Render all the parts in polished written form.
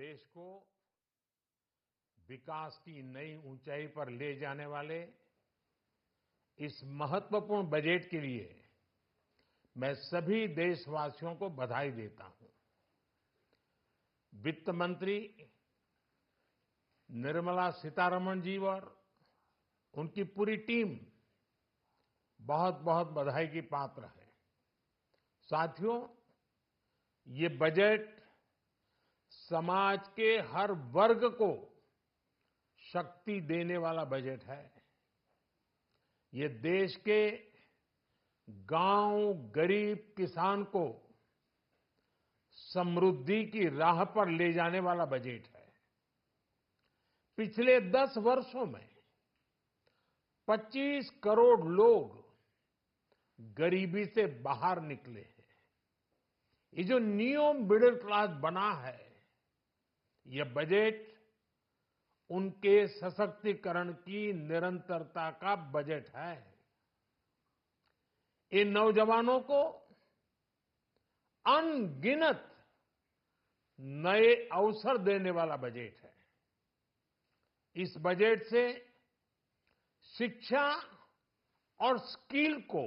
देश को विकास की नई ऊंचाई पर ले जाने वाले इस महत्वपूर्ण बजट के लिए मैं सभी देशवासियों को बधाई देता हूं। वित्त मंत्री निर्मला सीतारमण जी और उनकी पूरी टीम बहुत बहुत बधाई की पात्र है। साथियों, ये बजट समाज के हर वर्ग को शक्ति देने वाला बजट है। ये देश के गांव गरीब किसान को समृद्धि की राह पर ले जाने वाला बजट है। पिछले 10 वर्षों में 25 करोड़ लोग गरीबी से बाहर निकले हैं। ये जो न्यू मिडिल क्लास बना है, यह बजट उनके सशक्तिकरण की निरंतरता का बजट है। इन नौजवानों को अनगिनत नए अवसर देने वाला बजट है। इस बजट से शिक्षा और स्किल को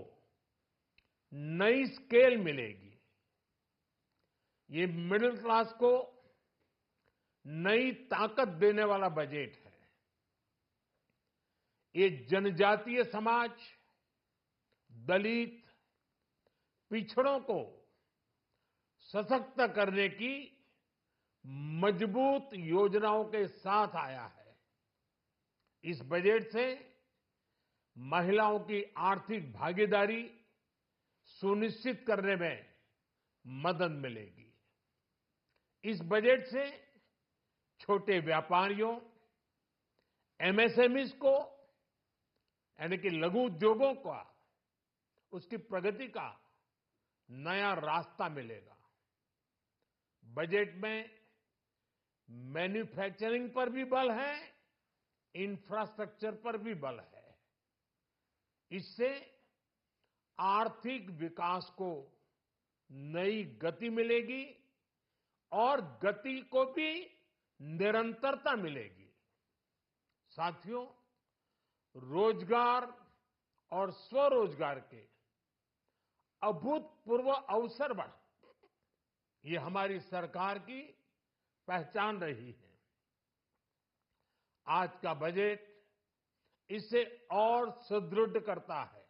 नई स्केल मिलेगी। ये मिडिल क्लास को नई ताकत देने वाला बजट है। ये जनजातीय समाज, दलित, पिछड़ों को सशक्त करने की मजबूत योजनाओं के साथ आया है। इस बजट से महिलाओं की आर्थिक भागीदारी सुनिश्चित करने में मदद मिलेगी। इस बजट से छोटे व्यापारियों, एमएसएमईज को यानी कि लघु उद्योगों का उसकी प्रगति का नया रास्ता मिलेगा। बजट में मैन्युफैक्चरिंग पर भी बल है, इंफ्रास्ट्रक्चर पर भी बल है। इससे आर्थिक विकास को नई गति मिलेगी और गति को भी निरंतरता मिलेगी। साथियों, रोजगार और स्वरोजगार के अभूतपूर्व अवसर बढ़ ये हमारी सरकार की पहचान रही है। आज का बजट इसे और सुदृढ़ करता है।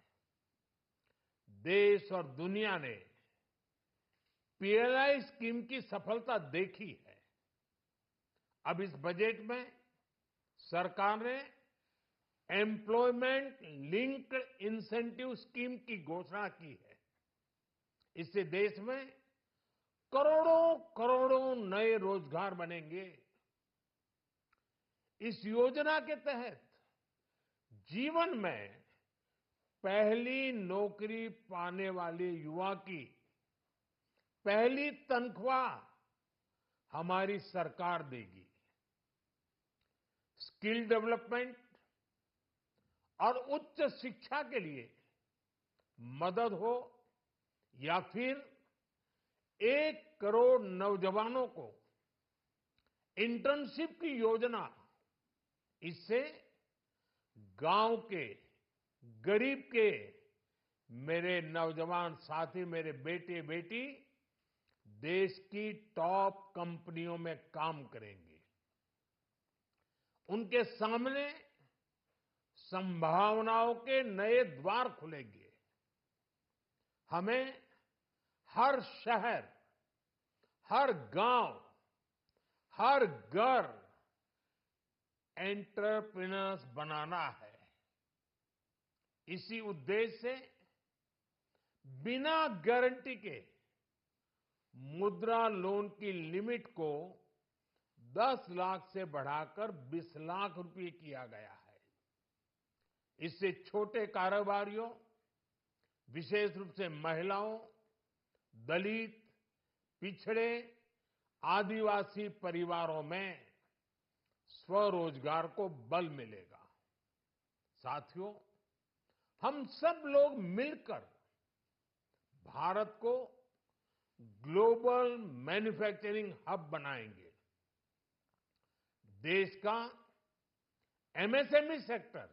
देश और दुनिया ने पीएलआई स्कीम की सफलता देखी है। अब इस बजट में सरकार ने एम्प्लॉयमेंट लिंक्ड इंसेंटिव स्कीम की घोषणा की है। इससे देश में करोड़ों करोड़ों नए रोजगार बनेंगे। इस योजना के तहत जीवन में पहली नौकरी पाने वाले युवा की पहली तनख्वाह हमारी सरकार देगी। स्किल डेवलपमेंट और उच्च शिक्षा के लिए मदद हो या फिर 1 करोड़ नौजवानों को इंटर्नशिप की योजना, इससे गांव के गरीब के मेरे नौजवान साथी, मेरे बेटे बेटी देश की टॉप कंपनियों में काम करेंगे। उनके सामने संभावनाओं के नए द्वार खुलेंगे। हमें हर शहर, हर गांव, हर घर एंटरप्रेन्योर्स बनाना है। इसी उद्देश्य से बिना गारंटी के मुद्रा लोन की लिमिट को 10 लाख से बढ़ाकर 20 लाख रुपए किया गया है। इससे छोटे कारोबारियों, विशेष रूप से महिलाओं, दलित, पिछड़े, आदिवासी परिवारों में स्वरोजगार को बल मिलेगा। साथियों, हम सब लोग मिलकर भारत को ग्लोबल मैन्युफैक्चरिंग हब बनाएंगे। देश का एमएसएमई सेक्टर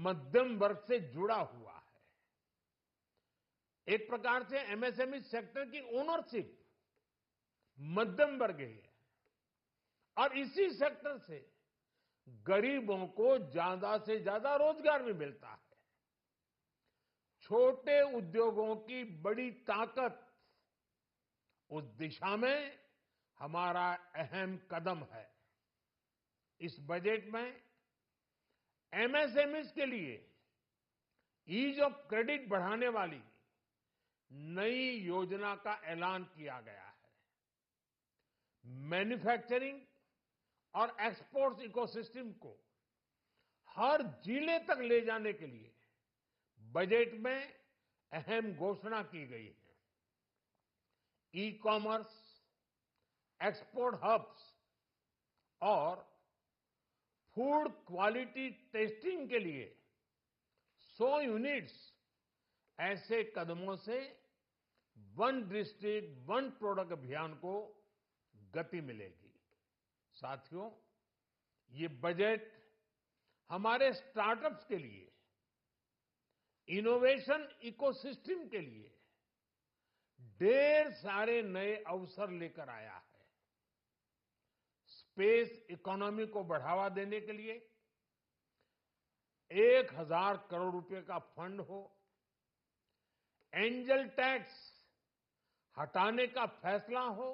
मध्यम वर्ग से जुड़ा हुआ है। एक प्रकार से एमएसएमई सेक्टर की ओनरशिप मध्यम वर्ग ही है और इसी सेक्टर से गरीबों को ज्यादा से ज्यादा रोजगार भी मिलता है। छोटे उद्योगों की बड़ी ताकत उस दिशा में हमारा अहम कदम है। इस बजट में एमएसएमईज के लिए ईज ऑफ क्रेडिट बढ़ाने वाली नई योजना का ऐलान किया गया है। मैन्युफैक्चरिंग और एक्सपोर्ट्स इकोसिस्टम को हर जिले तक ले जाने के लिए बजट में अहम घोषणा की गई है। ई कॉमर्स, एक्सपोर्ट हब्स और फूड क्वालिटी टेस्टिंग के लिए 100 यूनिट्स, ऐसे कदमों से वन डिस्ट्रिक्ट वन प्रोडक्ट अभियान को गति मिलेगी। साथियों, ये बजट हमारे स्टार्टअप्स के लिए, इनोवेशन इकोसिस्टम के लिए ढेर सारे नए अवसर लेकर आया है। स्पेस इकोनॉमी को बढ़ावा देने के लिए 1000 करोड़ रुपए का फंड हो, एंजल टैक्स हटाने का फैसला हो,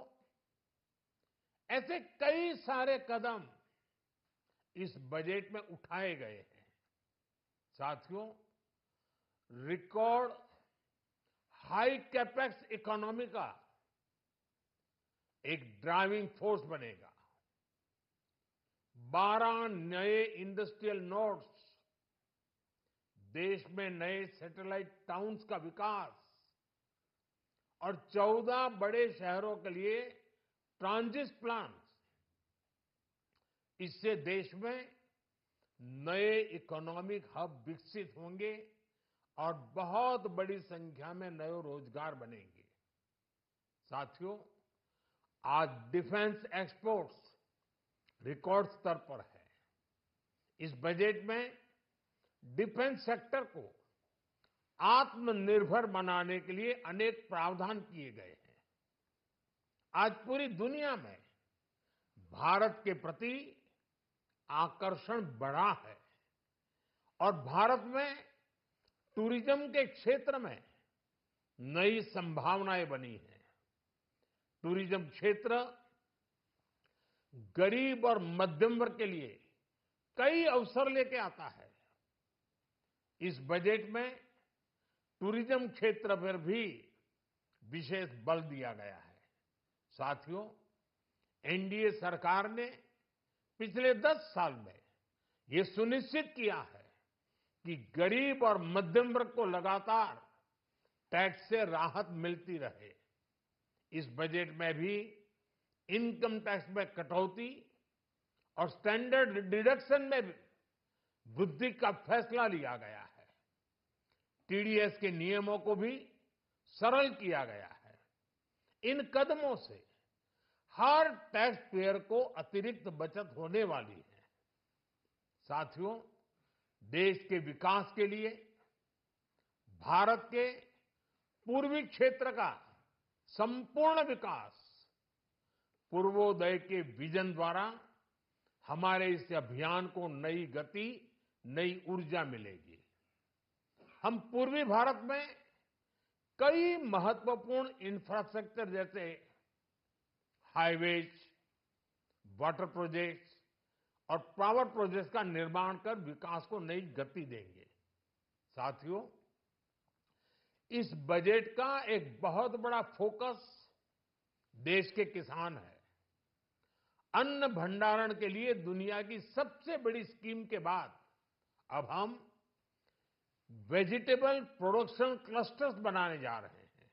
ऐसे कई सारे कदम इस बजट में उठाए गए हैं। साथियों, रिकॉर्ड हाई कैपेक्स इकोनॉमी का एक ड्राइविंग फोर्स बनेगा। 12 नए इंडस्ट्रियल नोड्स, देश में नए सैटेलाइट टाउन्स का विकास और 14 बड़े शहरों के लिए ट्रांजिट प्लान्स, इससे देश में नए इकोनॉमिक हब विकसित होंगे और बहुत बड़ी संख्या में नए रोजगार बनेंगे। साथियों, आज डिफेंस एक्सपोर्ट्स रिकॉर्ड स्तर पर है। इस बजट में डिफेंस सेक्टर को आत्मनिर्भर बनाने के लिए अनेक प्रावधान किए गए हैं। आज पूरी दुनिया में भारत के प्रति आकर्षण बढ़ा है और भारत में टूरिज्म के क्षेत्र में नई संभावनाएं बनी हैं। टूरिज्म क्षेत्र गरीब और मध्यम वर्ग के लिए कई अवसर लेके आता है। इस बजट में टूरिज्म क्षेत्र पर भी विशेष बल दिया गया है। साथियों, एनडीए सरकार ने पिछले 10 साल में ये सुनिश्चित किया है कि गरीब और मध्यम वर्ग को लगातार टैक्स से राहत मिलती रहे। इस बजट में भी इनकम टैक्स में कटौती और स्टैंडर्ड डिडक्शन में भी वृद्धि का फैसला लिया गया है। टीडीएस के नियमों को भी सरल किया गया है। इन कदमों से हर टैक्स पेयर को अतिरिक्त बचत होने वाली है। साथियों, देश के विकास के लिए भारत के पूर्वी क्षेत्र का संपूर्ण विकास पूर्वोदय के विजन द्वारा हमारे इस अभियान को नई गति, नई ऊर्जा मिलेगी। हम पूर्वी भारत में कई महत्वपूर्ण इंफ्रास्ट्रक्चर जैसे हाईवेज, वाटर प्रोजेक्ट्स और पावर प्रोजेक्ट्स का निर्माण कर विकास को नई गति देंगे। साथियों, इस बजट का एक बहुत बड़ा फोकस देश के किसान है। अन्न भंडारण के लिए दुनिया की सबसे बड़ी स्कीम के बाद अब हम वेजिटेबल प्रोडक्शन क्लस्टर्स बनाने जा रहे हैं।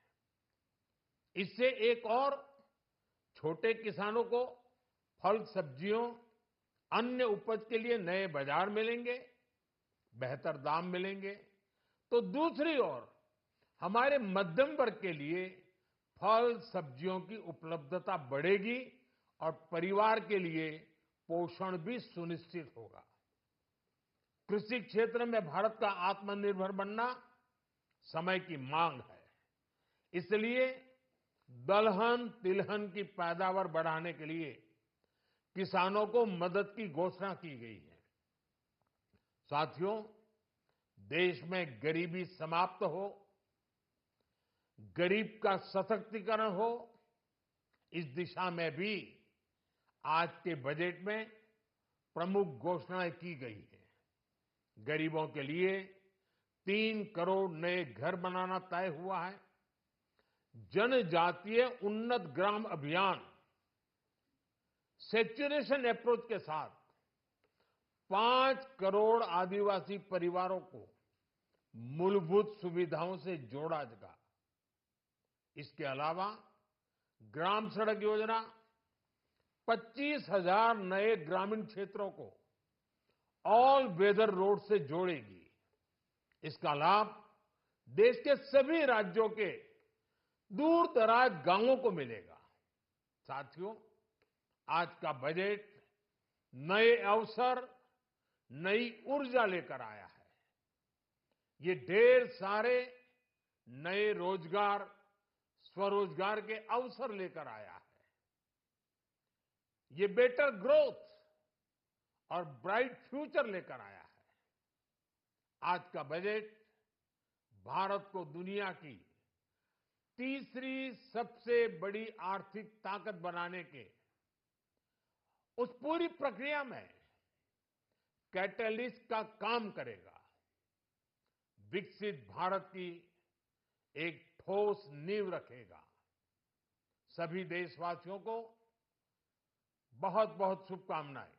इससे एक और छोटे किसानों को फल, सब्जियों, अन्य उपज के लिए नए बाजार मिलेंगे, बेहतर दाम मिलेंगे। तो दूसरी ओर हमारे मध्यम वर्ग के लिए फल, सब्जियों की उपलब्धता बढ़ेगी और परिवार के लिए पोषण भी सुनिश्चित होगा। कृषि क्षेत्र में भारत का आत्मनिर्भर बनना समय की मांग है। इसलिए दलहन तिलहन की पैदावार बढ़ाने के लिए किसानों को मदद की घोषणा की गई है। साथियों, देश में गरीबी समाप्त हो, गरीब का सशक्तिकरण हो, इस दिशा में भी आज के बजट में प्रमुख घोषणाएं की गई हैं। गरीबों के लिए 3 करोड़ नए घर बनाना तय हुआ है। जनजातीय उन्नत ग्राम अभियान सैचुरेशन अप्रोच के साथ 5 करोड़ आदिवासी परिवारों को मूलभूत सुविधाओं से जोड़ा जाएगा। इसके अलावा ग्राम सड़क योजना 25,000 नए ग्रामीण क्षेत्रों को ऑल वेदर रोड से जोड़ेगी। इसका लाभ देश के सभी राज्यों के दूर दराज गांवों को मिलेगा। साथियों, आज का बजट नए अवसर, नई ऊर्जा लेकर आया है। ये ढेर सारे नए रोजगार, स्वरोजगार के अवसर लेकर आया है। ये बेटर ग्रोथ और ब्राइट फ्यूचर लेकर आया है। आज का बजट भारत को दुनिया की तीसरी सबसे बड़ी आर्थिक ताकत बनाने के उस पूरी प्रक्रिया में कैटलिस्ट का काम करेगा। विकसित भारत की एक ठोस नींव रखेगा। सभी देशवासियों को बहुत बहुत शुभकामनाएं।